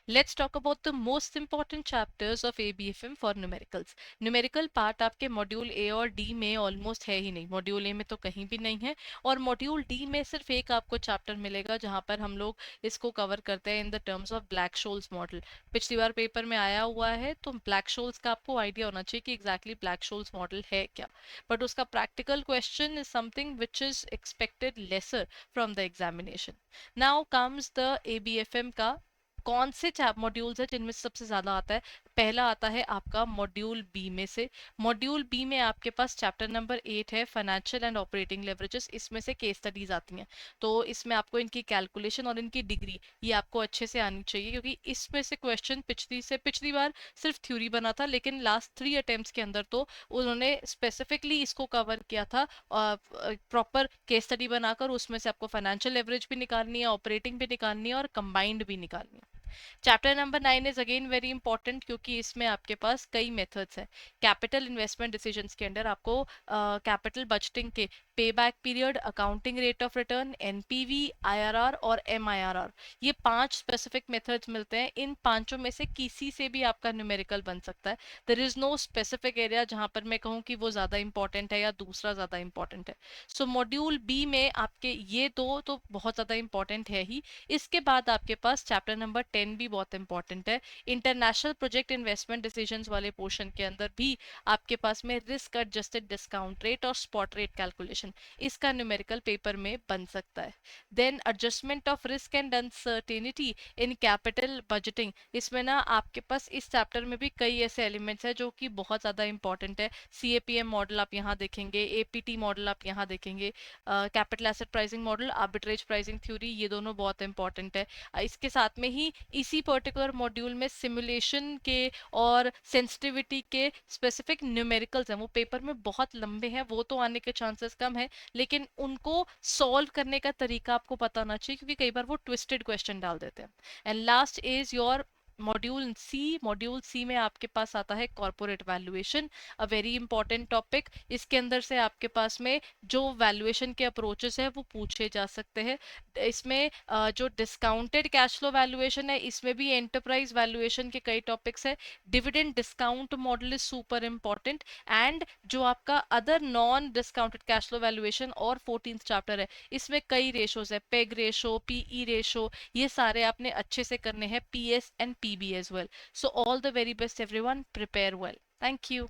Let's talk about the most important chapters of ABFM for numericals. Numerical part आपके module A और D में almost है ही नहीं, module A में तो कहीं भी नहीं है, और मॉड्यूल डी में सिर्फ एक आपको चैप्टर मिलेगा जहां पर हम लोग इसको कवर करते हैं in the terms of Black Scholes model. पिछली बार पेपर में आया हुआ है, तो ब्लैक शोल्स का आपको आइडिया होना चाहिए कि एग्जैक्टली ब्लैक शोल्स मॉडल है क्या, बट उसका practical question is something which is expected lesser from the examination. Now comes the ABFM का कौन से मॉड्यूल्स है जिनमें सबसे ज्यादा आता है। पहला आता है आपका मॉड्यूल बी में से। मॉड्यूल बी में आपके पास चैप्टर नंबर 8 है, फाइनेंशियल एंड ऑपरेटिंग लेवरेजेस। इसमें से केस स्टडीज आती हैं, तो इसमें आपको इनकी कैलकुलेशन और इनकी डिग्री ये आपको अच्छे से आनी चाहिए, क्योंकि इसमें से क्वेश्चन पिछली बार सिर्फ थ्योरी बना था, लेकिन लास्ट 3 अटेम्प्ट्स के अंदर तो उन्होंने स्पेसिफिकली इसको कवर किया था प्रॉपर केस स्टडी बनाकर। उसमें से आपको फाइनेंशियल लेवरेज भी निकालनी है, ऑपरेटिंग भी निकालनी है और कंबाइंड भी निकालनी है। Chapter number 9 is again very important, क्योंकि इसमें आपके पास कई मेथड्स हैं। कैपिटल इन्वेस्टमेंट डिसीजंस के अंदर आपको कैपिटल बजटिंग के पे back period, accounting rate of return, NPV, IRR और एमआईआरआर, ये 5 स्पेसिफिक मेथड्स मिलते हैं। इन पांचों में से किसी से भी आपका न्यूमेरिकल बन सकता है। There is no specific area जहां पर मैं कहूँ कि वो ज्यादा इंपॉर्टेंट है या दूसरा ज्यादा इंपॉर्टेंट है। सो मॉड्यूल बी में आपके ये दो तो बहुत ज्यादा इंपॉर्टेंट है ही। इसके बाद आपके पास चैप्टर नंबर 10 भी बहुत इंपॉर्टेंट है। इंटरनेशनल प्रोजेक्ट इन्वेस्टमेंट डिसीजंस वाले पोर्शन के अंदर भी आपके पास में रिस्क एडजस्टेड डिस्काउंट रेट और स्पॉट रेट कैलकुलेशन, इसका न्यूमेरिकल पेपर में बन सकता है। Then adjustment of risk and uncertainty in capital budgeting, इसमें ना आपके पास इस चैप्टर में भी कई ऐसे एलिमेंट्स हैं जो कि बहुत ज्यादा इंपॉर्टेंट है। CAPM मॉडल आप यहाँ देखेंगे, APT मॉडल आप यहाँ देखेंगे, capital asset pricing model, arbitrage pricing theory, ये दोनों बहुत इंपॉर्टेंट है। इसके साथ में ही इसी पर्टिकुलर मॉड्यूल में सिमुलेशन के और सेंसिटिविटी के स्पेसिफिक न्यूमेरिकल्स हैं, वो पेपर में बहुत लंबे हैं, वो तो आने के चांसेस कम है, लेकिन उनको सॉल्व करने का तरीका आपको पता होना चाहिए, क्योंकि कई बार वो ट्विस्टेड क्वेश्चन डाल देते हैं। And last is your module C में आपके पास आता है corporate valuation, a very important topic. इसके अंदर से आपके पास में जो वैल्यूएशन के अप्रोचेस है वो पूछे जा सकते हैं। इसमें जो डिस्काउंटेड कैश फ्लो वैल्यूएशन है, इसमें भी एंटरप्राइज वैल्यूएशन के कई टॉपिक्स है। Dividend discount model is super important. And जो आपका other non discounted cash flow valuation और 14th चैप्टर है, इसमें कई रेशोज है, पेग रेशो, पीई रेशो, ये सारे आपने अच्छे से करने हैं, PS and PB as well. So all the very best everyone, prepare well, thank you.